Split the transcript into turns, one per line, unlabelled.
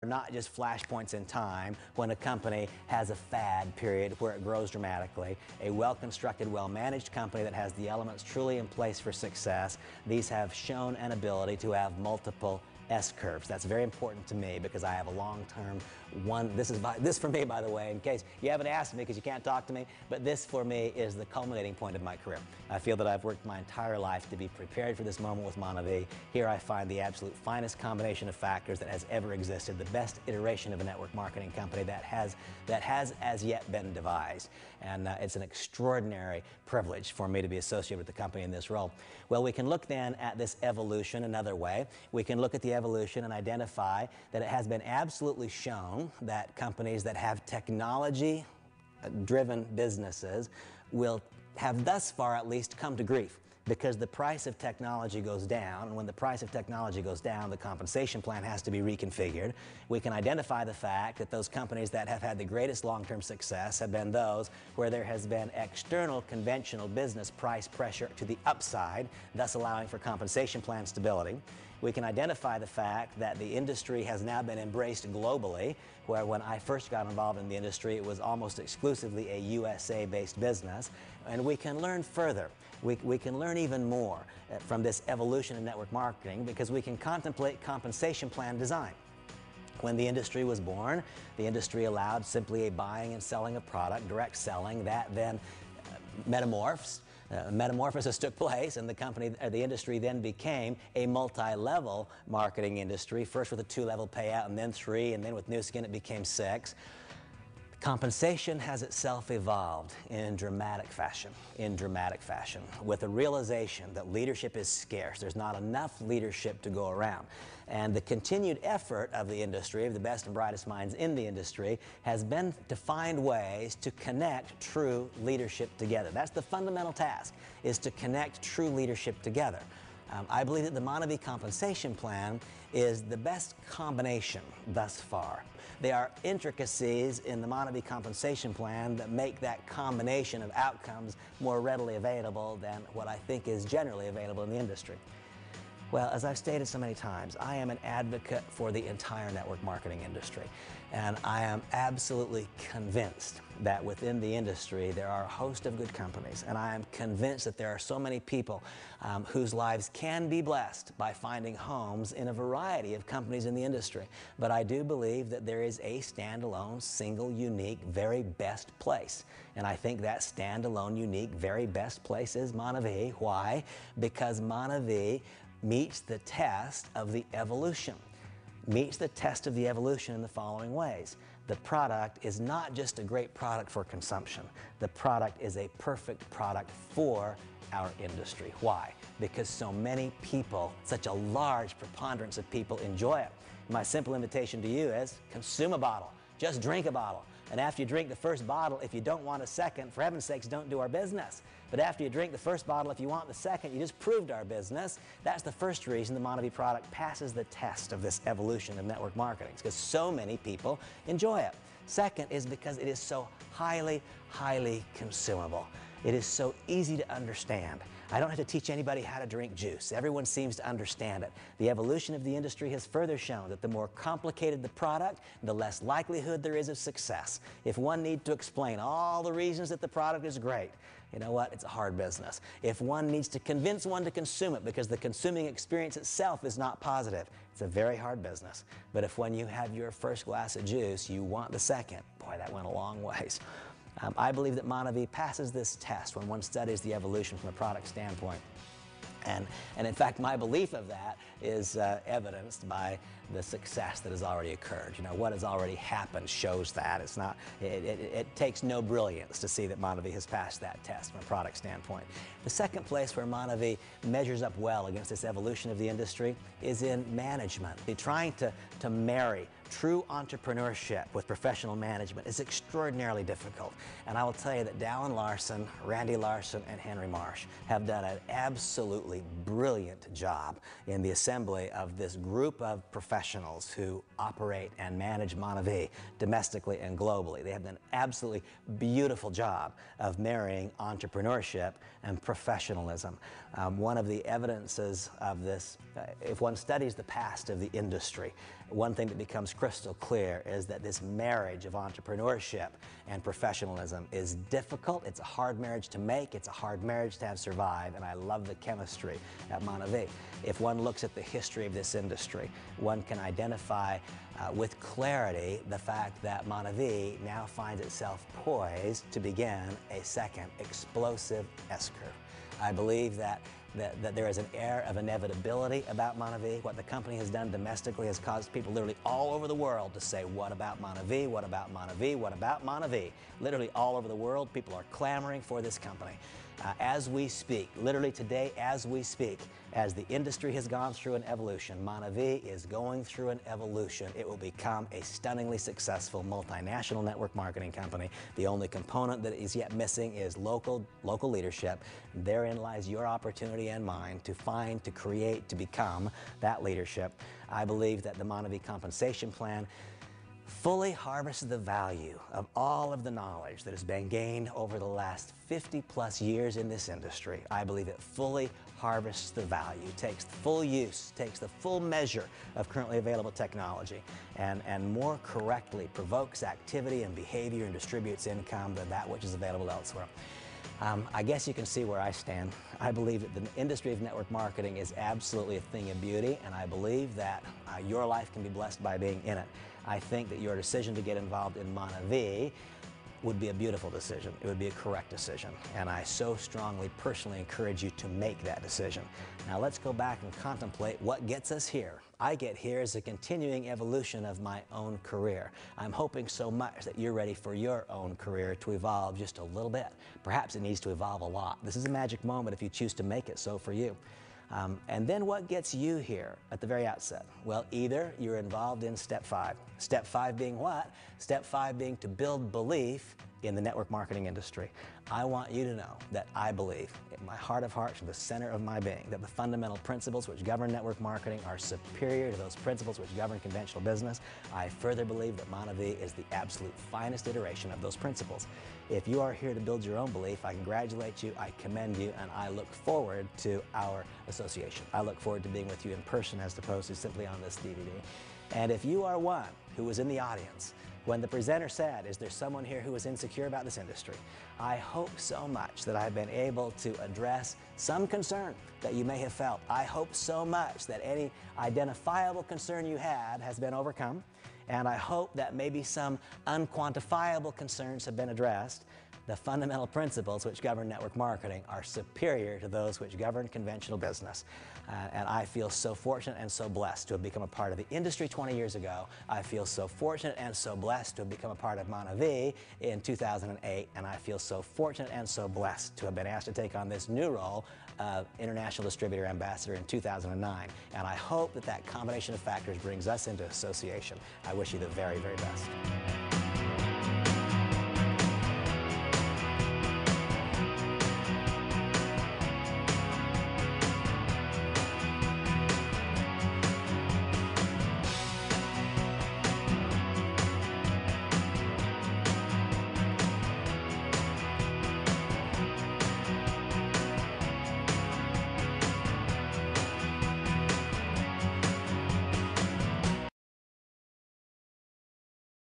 not just flashpoints in time when a company has a fad period where it grows dramatically. A well-constructed, well-managed company that has the elements truly in place for success. These have shown an ability to have multiple S-curves. That's very important to me because I have a long-term one. This for me, by the way, in case you haven't asked me because you can't talk to me, but this for me is the culminating point of my career. I feel that I've worked my entire life to be prepared for this moment with MonaVie. Here I find the absolute finest combination of factors that has ever existed, the best iteration of a network marketing company that has as yet been devised. And it's an extraordinary privilege for me to be associated with the company in this role. Well, we can look then at this evolution another way. We can look at the evolution and identify that it has been absolutely shown that companies that have technology-driven businesses will have thus far at least come to grief because the price of technology goes down, and when the price of technology goes down, the compensation plan has to be reconfigured. We can identify the fact that those companies that have had the greatest long-term success have been those where there has been external conventional business price pressure to the upside, thus allowing for compensation plan stability. We can identify the fact that the industry has now been embraced globally, where when I first got involved in the industry, it was almost exclusively a USA-based business. And we can learn further. We can learn even more from this evolution in network marketing because we can contemplate compensation plan design. When the industry was born, the industry allowed simply a buying and selling of product, direct selling, that then metamorphosis took place, and the industry then became a multi-level marketing industry, first with a 2-level payout and then 3, and then with Nu Skin it became 6. Compensation has itself evolved in dramatic fashion, with a realization that leadership is scarce. There's not enough leadership to go around. And the continued effort of the industry, of the best and brightest minds in the industry, has been to find ways to connect true leadership together. That's the fundamental task, is to connect true leadership together. I believe that the MonaVie compensation plan is the best combination thus far. There are intricacies in the MonaVie compensation plan that make that combination of outcomes more readily available than what I think is generally available in the industry. Well, as I've stated so many times, I am an advocate for the entire network marketing industry. And I am absolutely convinced that within the industry there are a host of good companies. And I am convinced that there are so many people whose lives can be blessed by finding homes in a variety of companies in the industry. But I do believe that there is a standalone, single, unique, very best place. And I think that standalone, unique, very best place is MonaVie. Why? Because MonaVie meets the test of the evolution. Meets the test of the evolution in the following ways. The product is not just a great product for consumption. The product is a perfect product for our industry. Why? Because so many people, such a large preponderance of people enjoy it. My simple invitation to you is consume a bottle. Just drink a bottle. And after you drink the first bottle, if you don't want a second, for heaven's sakes, don't do our business. But after you drink the first bottle, if you want the second, you just proved our business. That's the first reason the MonaVie product passes the test of this evolution of network marketing. It's because so many people enjoy it. Second is because it is so highly, highly consumable. It is so easy to understand. I don't have to teach anybody how to drink juice. Everyone seems to understand it. The evolution of the industry has further shown that the more complicated the product, the less likelihood there is of success. If one needs to explain all the reasons that the product is great, you know what? It's a hard business. If one needs to convince one to consume it because the consuming experience itself is not positive, it's a very hard business. But if when you have your first glass of juice, you want the second, boy, that went a long ways. I believe that MonaVie passes this test when one studies the evolution from a product standpoint. And in fact, my belief of that is evidenced by the success that has already occurred. You know, what has already happened shows that. It's not, it takes no brilliance to see that MonaVie has passed that test from a product standpoint. The second place where MonaVie measures up well against this evolution of the industry is in management. Trying to marry true entrepreneurship with professional management is extraordinarily difficult. And I will tell you that Dallin Larson, Randy Larson, and Henry Marsh have done an absolutely brilliant job in the assembly of this group of professionals who operate and manage MonaVie domestically and globally. They have done an absolutely beautiful job of marrying entrepreneurship and professionalism. One of the evidences of this, if one studies the past of the industry, one thing that becomes crystal clear is that this marriage of entrepreneurship and professionalism is difficult. It's a hard marriage to make. It's a hard marriage to have survive, and I love the chemistry at MonteVie. If one looks at the history of this industry, one can identify with clarity the fact that MonteVie now finds itself poised to begin a second explosive S-curve. I believe that there is an air of inevitability about MonteVie. What the company has done domestically has caused people literally all over the world to say, what about MonteVie? What about MonteVie? What about MonteVie? Literally all over the world, people are clamoring for this company. As we speak, literally today as we speak, as the industry has gone through an evolution, MonteVie is going through an evolution. It will become a stunningly successful multinational network marketing company. The only component that is yet missing is local leadership. Therein lies your opportunity and mine to find, to create, to become that leadership. I believe that the MonteVie compensation plan fully harvests the value of all of the knowledge that has been gained over the last 50+ years in this industry. I believe it fully harvests the value, takes the full use, takes the full measure of currently available technology, and more correctly provokes activity and behavior and distributes income than that which is available elsewhere. I guess you can see where I stand. I believe that the industry of network marketing is absolutely a thing of beauty, and I believe that your life can be blessed by being in it. I think that your decision to get involved in MonteVie would be a beautiful decision. It would be a correct decision, and I so strongly personally encourage you to make that decision. Now let's go back and contemplate what gets us here. I get here as a continuing evolution of my own career. I'm hoping so much that you're ready for your own career to evolve just a little bit. Perhaps it needs to evolve a lot. This is a magic moment if you choose to make it so for you. And then what gets you here at the very outset? Well, either you're involved in step 5. Step 5 being what? Step 5 being to build belief in the network marketing industry. I want you to know that I believe, in my heart of hearts, from the center of my being, that the fundamental principles which govern network marketing are superior to those principles which govern conventional business. I further believe that MonteVie is the absolute finest iteration of those principles. If you are here to build your own belief, I congratulate you, I commend you, and I look forward to our association. I look forward to being with you in person as opposed to simply on this DVD. And if you are one who was in the audience when the presenter said, is there someone here who is insecure about this industry? I hope so much that I've been able to address some concern that you may have felt. I hope so much that any identifiable concern you had has been overcome, and I hope that maybe some unquantifiable concerns have been addressed. The fundamental principles which govern network marketing are superior to those which govern conventional business. And I feel so fortunate and so blessed to have become a part of the industry 20 years ago. I feel so fortunate and so blessed to have become a part of MonteVie in 2008. And I feel so fortunate and so blessed to have been asked to take on this new role of International Distributor Ambassador in 2009. And I hope that that combination of factors brings us into association. I wish you the very, very best.